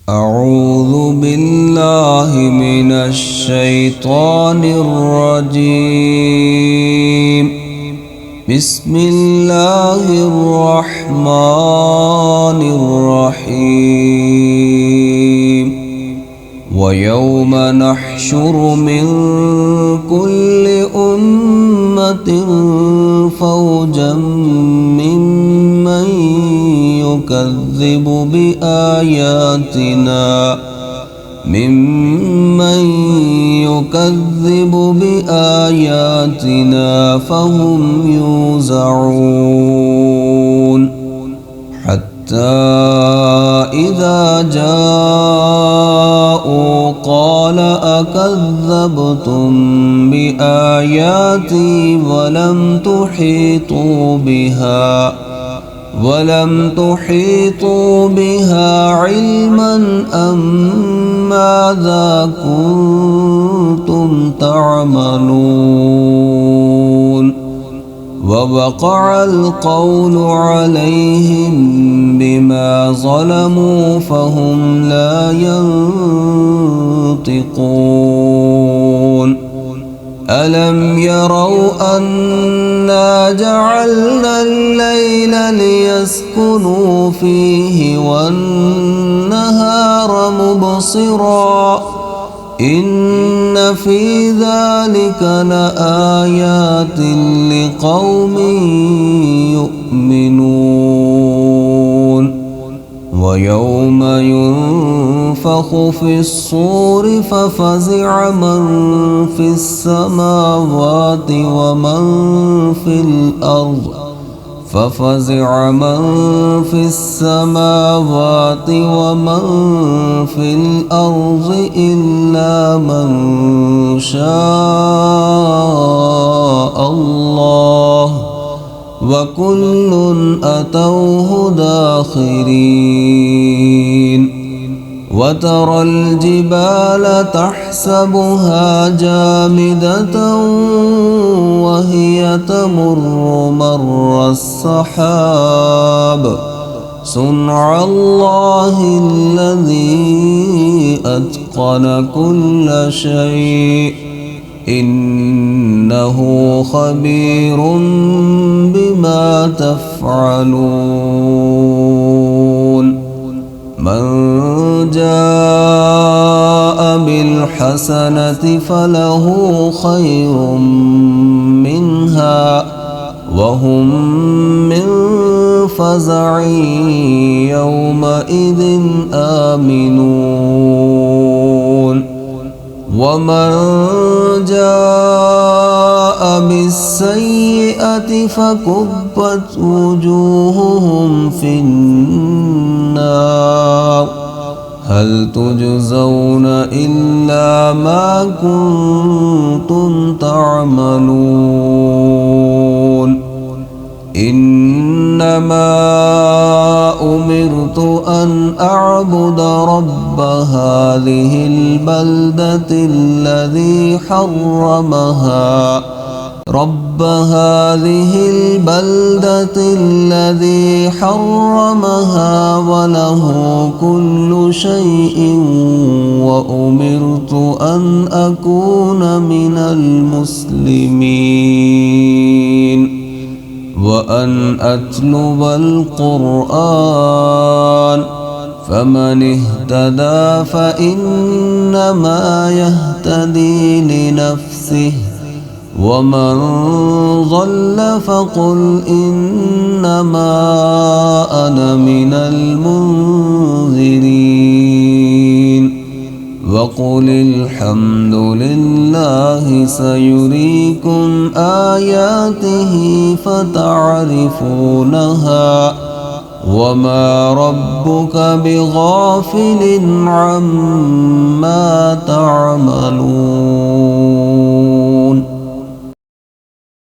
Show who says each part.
Speaker 1: أعوذ بالله من الشيطان الرجيم. بسم الله الرحمن الرحيم. ويوم نحشر من كل أمة فوجا ممن يكذب بآياتنا فهم يوزعون. حتى إذا جاءوا قال أكذبتم بآياتي ولم تحيطوا بها علما أم ماذا كنتم تعملون. ووقع القول عليهم بما ظلموا فهم لا ينطقون. ألم يروا أنا جعلنا الليل ليسكنوا فيه والنهار مبصرا إن في ذلك لآيات لقوم يؤمنون. ويوم ينفخ في الصور ففزع من في السماوات ومن في الأرض إلا من شاء الله وكل أتوه داخرين. وترى الجبال تحسبها جامدة وهي تمر مر السحاب صنع الله الذي أتقن كل شيء إنه خبير بما تفعلون. من جاء بالحسنة فله خير منها وهم من فزع يومئذ آمنون. ومن جاء بالسيئة فكبت وجوههم في النار هل تجزون إلا ما كنتم تعملون. إنما أمرت أن أعبد رب هذه البلدة الذي حرمها وله كل شيء وأمرت أن أكون من المسلمين وأن أتلو القرآن فمن اهتدى فإنما يهتدي لنفسه ومن ضل فقل إنما أنا من المنذرين. وقل الحمد لله سيريكم آياته فتعرفونها وما ربك بغافل عما تعملون.